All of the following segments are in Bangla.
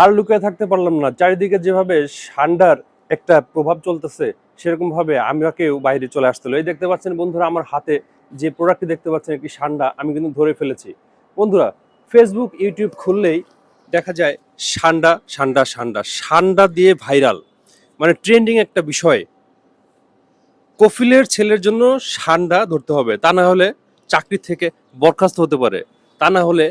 আর লুকিয়ে থাকতে পারলাম না, চারিদিকে যেভাবে ঠান্ডার একটা প্রভাব চলতেছে সেরকম ভাবে আমাকেও বাইরে চলে আসতে হলো। এই দেখতে পাচ্ছেন বন্ধুরা, আমার হাতে যে প্রোডাক্টটি দেখতে পাচ্ছেন একটি ঠান্ডা আমি কিন্তু ধরে ফেলেছি। বন্ধুরা, ফেসবুক ইউটিউব খুললেই দেখা যায় ঠান্ডা ঠান্ডা ঠান্ডা ঠান্ডা দিয়ে ভাইরাল, মানে ট্রেন্ডিং একটা বিষয়। কফিলের ছেলের জন্য ঠান্ডা ধরতে হবে, তা না হলে চাকরি থেকে বরখাস্ত হতে পারে, তা না হলে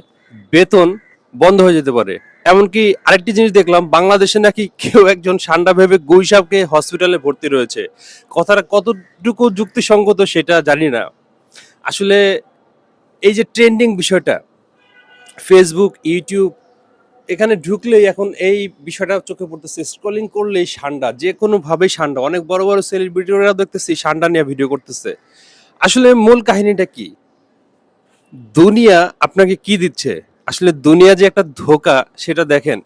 বেতন বন্ধ হয়ে যেতে পারে। এমনকি আরেকটি জিনিস দেখলাম, বাংলাদেশে নাকি কেউ একজন ঠান্ডা ভেবে গুইসাপকে হসপিটালে ভর্তি রয়েছে। কথাটা কতটুকু যুক্তিসঙ্গত সেটা জানি না। আসলে এই যে ট্রেন্ডিং বিষয়টা, ফেসবুক ইউটিউব এখানে ঢুকলেই এখন এই বিষয়টা চোখে পড়তেছে, স্ক্রলিং করলেই ঠান্ডা, যে কোনো ভাবে ঠান্ডা। অনেক বড় বড় সেলিব্রিটিরা দেখতেছি ঠান্ডা নিয়ে ভিডিও করতেছে। আসলে মূল কাহিনীটা কি? দুনিয়া আপনাকে কি দিচ্ছে? আসলে দুনিয়া যে একটা ধোঁকা সেটা দেখেন।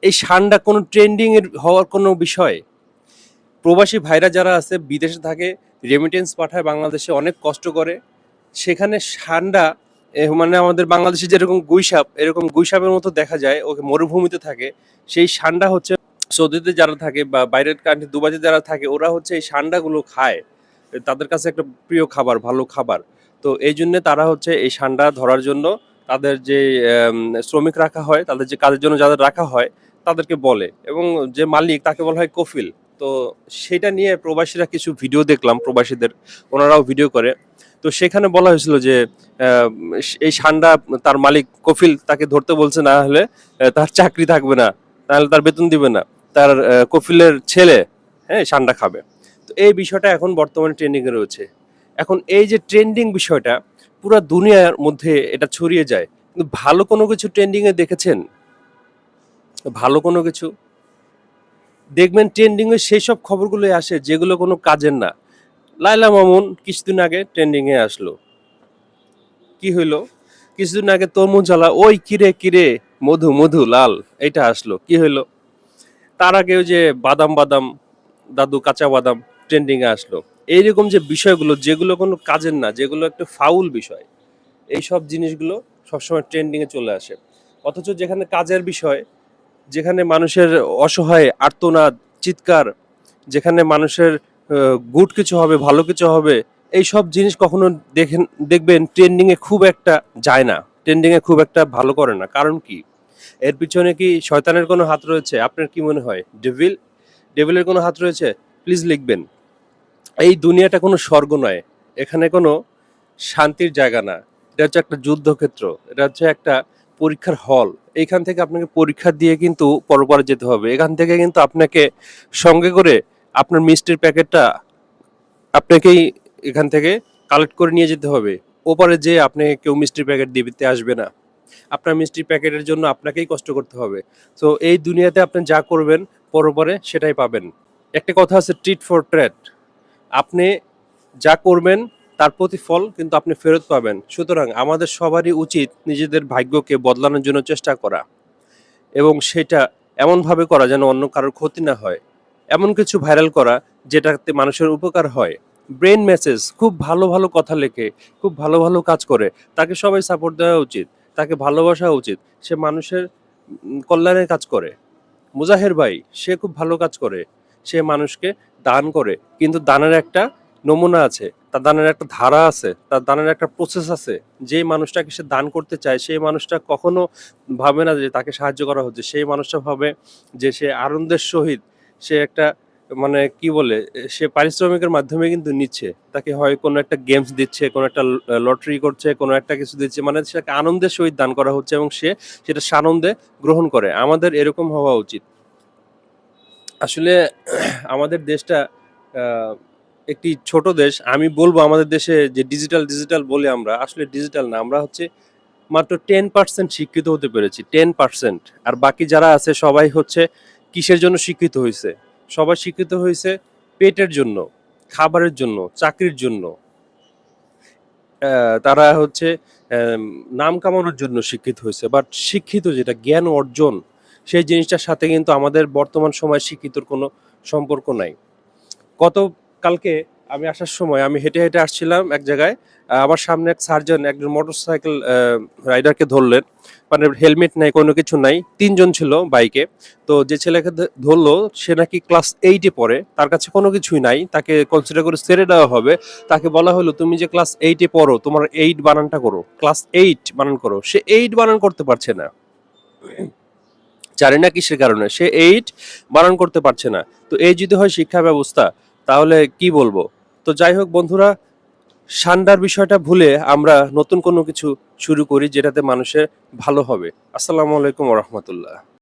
এই ঠান্ডা কোনো ট্রেন্ডিং এর হওয়ার কোনো বিষয়। প্রবাসী ভাইরা যারা আছে বিদেশে থাকে, রেমিটেন্স পাঠায় বাংলাদেশে, অনেক কষ্ট করে, সেখানে ঠান্ডা মানে আমাদের বাংলাদেশে যেরকম গুইসাপ, এরকম গুইসাপের মতো দেখা যায়, ওকে মরুভূমিতে থাকে। সেই ঠান্ডা হচ্ছে সৌদিতে যারা থাকে বা বাইরের কান্ট্রি দুবাইতে যারা থাকে, ওরা হচ্ছে এই ঠান্ডাগুলো খায়। তাদের কাছে একটা প্রিয় খাবার, ভালো খাবার। তো এই জন্য তারা হচ্ছে এই ঠান্ডা ধরার জন্য তাদের যে শ্রমিক রাখা হয়, তাদের যে কাজের জন্য যাদের রাখা হয় তাদেরকে বলে, এবং যে মালিক তাকে বলা হয় কফিল। তো সেটা নিয়ে প্রবাসীরা কিছু ভিডিও দেখলাম, প্রবাসীদের ওনারাও ভিডিও করে। তো সেখানে বলা হয়েছিল যে আহ, এই ঠান্ডা তার মালিক কফিল তাকে ধরতে বলছে, না হলে তার চাকরি থাকবে না, তাহলে তার বেতন দিবে না। তার কফিলের ছেলে হ্যাঁ ঠান্ডা খাবে। তো এই বিষয়টা এখন বর্তমানে ট্রেন্ডিং এ রয়েছে। এখন এই যে ট্রেন্ডিং বিষয়টা পুরো দুনিয়ার মধ্যে এটা ছড়িয়ে যায়, কিন্তু ভালো কোনো কিছু ট্রেন্ডিং এ দেখেছেন? ভালো কোনো কিছু দেখবেন ট্রেন্ডিং এ সেই সব খবরগুলোই আসে যেগুলো কোনো কাজের না। লায়লা মামুন কিছুদিন আগে ট্রেন্ডিং এ আসলো, কি হইলো? কিছুদিন আগে তরমুজ জ্বালা ওই কিরে কিরে মধু মধু লাল, এটা আসলো, কি হইলো? তার আগে ওই যে বাদাম বাদাম দাদু কাঁচা বাদাম ট্রেন্ডিং এ আসলো। এইরকম যে বিষয়গুলো যেগুলো কোনো কাজের না, যেগুলো একটা ফাউল বিষয়, এই সব জিনিসগুলো সবসময় ট্রেন্ডিং এ চলে আসে। অথচ যেখানে কাজের বিষয়, যেখানে মানুষের অসহায় আর্তনাদ, চিৎকার, যেখানে মানুষের গুড কিছু হবে, ভালো কিছু হবে, এই সব জিনিস কখনো দেখবেন ট্রেন্ডিং এ খুব একটা যায় না, ট্রেন্ডিং এ খুব একটা ভালো করে না। কারণ কি? এর পিছনে কি শয়তানের কোনো হাত রয়েছে? আপনার কি মনে হয়? ডেভিলের কোনো হাত রয়েছে? প্লিজ লিখবেন। এই দুনিয়াটা কোনো স্বর্গ নয়, এখানে কোনো শান্তির জায়গা না। এটা হচ্ছে একটা যুদ্ধক্ষেত্র, এটা হচ্ছে একটা পরীক্ষার হল। এইখান থেকে আপনাকে পরীক্ষা দিয়ে কিন্তু পরপারে যেতে হবে। এখান থেকে কিন্তু আপনাকে সঙ্গে করে আপনার মিষ্টির প্যাকেটটা আপনাকেই এখান থেকে কালেক্ট করে নিয়ে যেতে হবে। ওপারে যেয়ে আপনাকে কেউ মিষ্টির প্যাকেট দিতে আসবে না। আপনার মিষ্টির প্যাকেটের জন্য আপনাকেই কষ্ট করতে হবে। তো এই দুনিয়াতে আপনি যা করবেন পরপারে সেটাই পাবেন। একটা কথা আছে, ট্রিট ফর ট্রেট। আপনি যা করবেন তার প্রতিফল কিন্তু আপনি ফেরত পাবেন। সুতরাং আমাদের সবারই উচিত নিজেদের ভাগ্যকে বদলানোর জন্য চেষ্টা করা, এবং সেটা এমনভাবে করা যেন অন্য কারোর ক্ষতি না হয়। এমন কিছু ভাইরাল করা যেটাতে মানুষের উপকার হয়। ব্রেন মেসেজ খুব ভালো ভালো কথা লেখে, খুব ভালো ভালো কাজ করে, তাকে সবাই সাপোর্ট দেওয়া উচিত, তাকে ভালোবাসা উচিত। সে মানুষের কল্যাণের কাজ করে। মুজাহের ভাই, সে খুব ভালো কাজ করে, সে মানুষকে দান করে, কিন্তু দানের একটা নমুনা আছে, তার দানের একটা ধারা আছে, তার দানের একটা প্রসেস আছে। যে মানুষটাকে সে দান করতে চায় সেই মানুষটা কখনো ভাবে না যে তাকে সাহায্য করা হচ্ছে, সেই মানুষটা ভাবে যে সে আনন্দের সহিত সে একটা মানে কি বলে, সে পারিশ্রমিকের মাধ্যমে কিন্তু নিচ্ছে। তাকে হয় কোনো একটা গেমস দিচ্ছে, কোনো একটা লটারি করছে, কোনো একটা কিছু দিচ্ছে, মানে সেটাকে আনন্দের সহিত দান করা হচ্ছে এবং সে সেটা সানন্দে গ্রহণ করে। আমাদের এরকম হওয়া উচিত। আসলে আমাদের দেশটা আহ, একটি ছোট দেশ। আমি বলবো আমাদের দেশে যে ডিজিটাল ডিজিটাল বলে, আমরা আসলে ডিজিটাল না, আমরা হচ্ছে মাত্র 10% শিক্ষিত হতে পেরেছি, 10%। আর বাকি যারা আছে সবাই হচ্ছে কিসের জন্য শিক্ষিত হয়েছে? সবাই শিক্ষিত হয়েছে পেটের জন্য, খাবারের জন্য, চাকরির জন্য। তারা হচ্ছে নাম কামানোর জন্য শিক্ষিত হয়েছে। বাট শিক্ষিত যেটা জ্ঞান অর্জন, সেই জিনিসটার সাথে কিন্তু আমাদের বর্তমান সময় শিক্ষিতর কোনো সম্পর্ক নাই। গতকালকে আমি আসার সময় আমি হেঁটে হেঁটে আসছিলাম এক জায়গায়, আমার সামনে এক সার্জন একজন মোটরসাইকেল রাইডারকে ধরলেন, মানে হেলমেট নাই, কোনো কিছু নাই, তিনজন ছিল বাইকে। তো যে ছেলেকে ধরলো সে নাকি ক্লাস 8-এ পড়ে, তার কাছে কোনো কিছুই নাই, তাকে কনসিডার করে ছেড়ে দেওয়া হবে। তাকে বলা হলো তুমি যে ক্লাস 8-এ পড়ো তোমার 8 বানানটা করো, ক্লাস 8 বানান করো, সে 8 বানান করতে পারছে না। জানি না কিসের কারণে সে 8 বানান করতে পারছে না। তো এই যদি হয় শিক্ষা ব্যবস্থা, তাহলে কি বলবো। তো যাই হোক বন্ধুরা, সান্ডার বিষয়টা ভুলে আমরা নতুন কোনো কিছু শুরু করি যেটাতে মানুষের ভালো হবে। আসসালামু আলাইকুম ওয়া রাহমাতুল্লাহ।